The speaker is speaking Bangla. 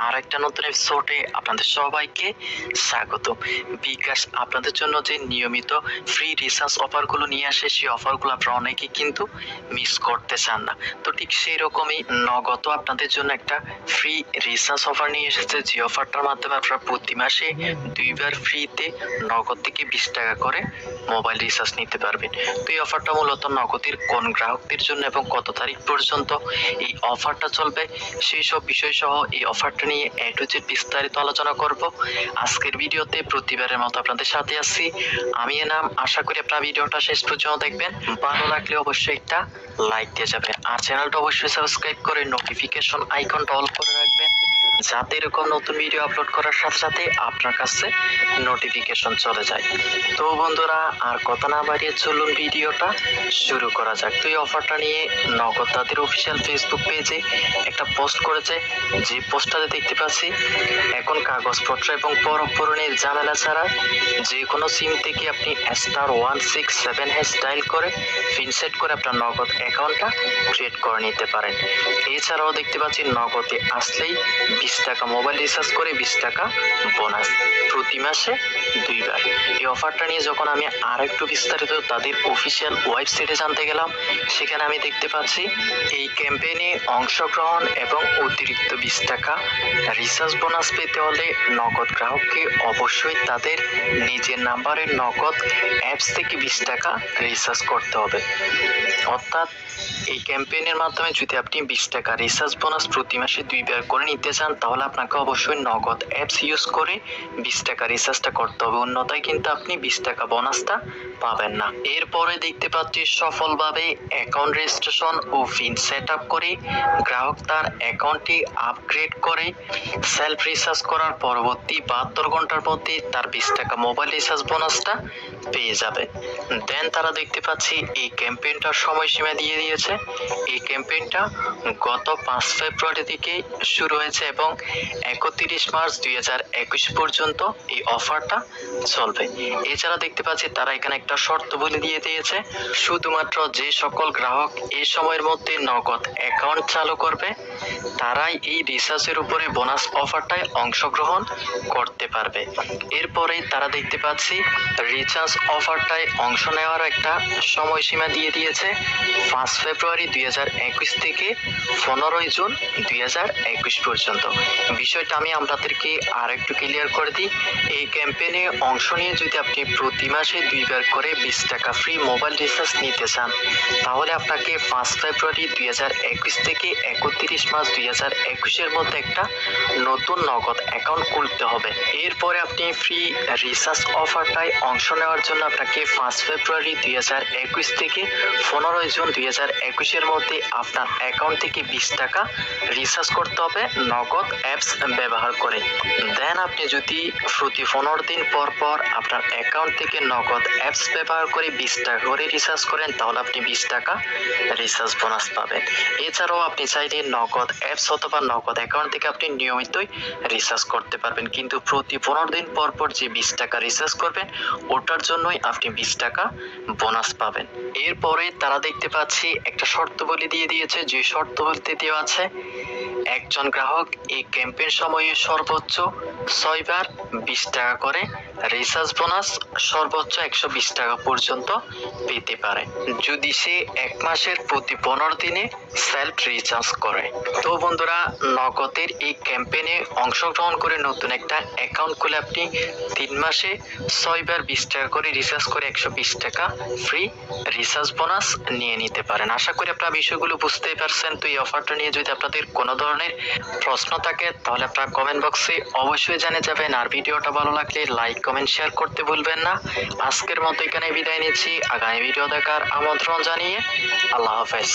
আর একটা নতুন এপিসোডে আপনাদের সবাইকে স্বাগত। বিকাশ আপনাদের জন্য যে নিয়মিত ফ্রি রিচার্জ অফারগুলো নিয়ে আসে, সেই অফারগুলো আপনারা অনেকে কিন্তু মিস করতে চান না। তো ঠিক সেই রকমই নগদ আপনাদের জন্য একটা ফ্রি রিচার্জ অফার নিয়ে এসেছে, যে অফারটার মাধ্যমে আপনারা প্রতি মাসে 2বার ফ্রিতে নগদ থেকে 20 টাকা করে মোবাইল রিচার্জ নিতে পারবেন। তো এই অফারটা মূলত নগদের কোন গ্রাহকদের জন্য এবং কত তারিখ পর্যন্ত এই অফারটা চলবে, সেই সব বিষয় সহ এই অফারটা নিয়ে A to Z বিস্তারিত আলোচনা করব আজকের ভিডিওতে। প্রতিবারের মতো আপনাদের সাথে আছি আমি এনাম। আশা করি আপনারা ভিডিওটা শেষ পর্যন্ত দেখবেন। ভালো লাগলে অবশ্যই একটা লাইক দিয়ে যাবেন, আর চ্যানেলটা অবশ্যই সাবস্ক্রাইব করে নোটিফিকেশন আইকনটা অল করে রাখবেন, যাতে এরকম নতুন ভিডিও আপলোড করার সাথে সাথে আপনার কাছে নোটিফিকেশন চলে যায়। তো বন্ধুরা, আর কথা না বাড়িয়ে চলুন ভিডিওটা শুরু করা যাক। তো এই অফারটা নিয়ে নগদ তাদের অফিসিয়াল ফেসবুক পেজে একটা পোস্ট করেছে, যে পোস্টটাতে দেখতে পাচ্ছি এখন কাগজপত্র এবং পূরণের ঝামেলা ছাড়া যে কোনো সিম থেকে আপনি *167# ডায়াল করে পিন সেট করে আপনার নগদ অ্যাকাউন্টটা ক্রিয়েট করে নিতে পারেন। এছাড়াও দেখতে পাচ্ছি নগদে আসলেই 20 টাকা মোবাইল রিচার্জ করে 20 টাকা বোনাস, প্রতি মাসে 2বার। এই অফারটা নিয়ে যখন আমি আর একটু বিস্তারিত তাদের অফিসিয়াল ওয়েবসাইটে জানতে গেলাম, সেখানে আমি দেখতে পাচ্ছি এই ক্যাম্পেইনে অংশগ্রহণ এবং অতিরিক্ত 20 টাকা রিচার্জ বোনাস পেতে হলে নগদ গ্রাহককে অবশ্যই তাদের নিজের নাম্বারের নগদ অ্যাপস থেকে 20 টাকা রিচার্জ করতে হবে। অর্থাৎ এই ক্যাম্পেইনের মাধ্যমে যদি আপনি 20 টাকা রিচার্জ বোনাস প্রতি মাসে 2বার করে নিতে চান, তাহলে আপনাকে অবশ্যই নগদ অ্যাপস ইউজ করে 20 টাকা রিচার্জটা করতে হবে, অন্যথায় কিন্তু আপনি 20 টাকা বোনাসটা পাবেন না। এরপরে দেখতে পাচ্ছি সফলভাবে অ্যাকাউন্ট রেজিস্ট্রেশন ও পিন সেট আপ করে গ্রাহক তার অ্যাকাউন্টটি আপগ্রেড করে সেলফ রিচার্জ করার পরবর্তী 72 ঘন্টার মধ্যে তার 20 টাকা মোবাইল রিচার্জ বোনাসটা পেয়ে যাবে। দেন তারা দেখতে পাচ্ছি এই ক্যাম্পেইনটার সময়সীমা দিয়ে দিয়েছে। এই ক্যাম্পেইনটা গত 5 ফেব্রুয়ারি থেকে শুরু হয়েছে এবং 31 মার্চ 2021 পর্যন্ত এই অফারটা চলবে। এছাড়া দেখতে পাচ্ছি তারা এখানে একটা শর্ত বলে দিয়ে দিয়েছে, শুধুমাত্র যে সকল গ্রাহক এই সময়ের মধ্যে নগদ অ্যাকাউন্ট চালু করবে তারাই এই রিচার্জের উপরে বোনাস অফারটায় অংশগ্রহণ করতে পারবে। এরপরে তারা দেখতে পাচ্ছি রিচার্জ অফারটায় অংশ নেওয়ার একটা সময়সীমা দিয়ে দিয়েছে 5 ফেব্রুয়ারি 2021 থেকে 15 জুন 2021 পর্যন্ত। বিষয়টা আমি আপনাদেরকে আর একটু ক্লিয়ার করে দিই। এই ক্যাম্পেইনে অংশ নিয়ে যদি আপনি প্রতি মাসে 2বার করে 20 টাকা ফ্রি মোবাইল রিচার্জ নিতে চান, তাহলে আপনাকে 5 ফেব্রুয়ারি 2021 থেকে 31 মার্চ 2021 এর মধ্যে একটা নতুন নগদ অ্যাকাউন্ট খুলতে হবে। এরপরে আপনি ফ্রি রিচার্জ অফারটায় অংশ নেওয়ার জন্য আপনাকে 5 ফেব্রুয়ারি 2021 থেকে 15 জুন 2021 এর মধ্যে আপনার অ্যাকাউন্ট থেকে 20 টাকা রিচার্জ করতে হবে নগদ অ্যাপস ব্যবহার করে। দেন আপনি যদি প্রতি 15 দিন পর পর আপনার অ্যাকাউন্ট থেকে নগদ অ্যাপস ব্যবহার করে 20 টাকা করে রিচার্জ করেন, তাহলে আপনি 20 টাকা রিচার্জ বোনাস পাবেন। এছাড়াও আপনি চাইলে নগদ অ্যাপস অথবা নগদ অ্যাকাউন্ট থেকে আপনি নিয়মিতই রিচার্জ করতে পারবেন, কিন্তু প্রতি 15 দিন পর পর যে 20 টাকা রিচার্জ করবেন ওটার জন্যই আপনি 20 টাকা বোনাস পাবেন। এরপরে তারা দেখতে পাচ্ছি একটা শর্ত বলে দিয়ে দিয়েছে, যে শর্ত বলতে দেওয়া আছে একজন গ্রাহক এই ক্যাম্পেইন সময়ে সর্বোচ্চ 6বার 20 টাকা করে রিচার্জ বোনাস সর্বোচ্চ 120 টাকা পর্যন্ত পেতে পারে, যদি সে 1 মাসের প্রতি 15 দিনে সেলফ রিচার্জ করে। তো বন্ধুরা, নগদের এই ক্যাম্পেইনে অংশগ্রহণ করে নতুন একটা অ্যাকাউন্ট খুলে আপনি 3 মাসে 6বার 20 টাকা করে রিচার্জ করে 120 টাকা ফ্রি রিচার্জ বোনাস নিয়ে নিতে পারেন। আশা করি আপনারা বিষয়গুলো বুঝতেই পারছেন। তো এই অফারটা নিয়ে যদি আপনাদের কোনো ধরনের প্রশ্ন থাকে, তাহলে আপনারা কমেন্ট বক্সে অবশ্যই জানিয়ে যাবেন, আর ভিডিওটা ভালো লাগলে লাইক কমেন্ট শেয়ার করতে ভুলবেন না। আজকের মতো এখানে বিদায় নিচ্ছি, আগামী ভিডিও দেখার আমন্ত্রণ জানিয়ে আল্লাহ হাফেজ।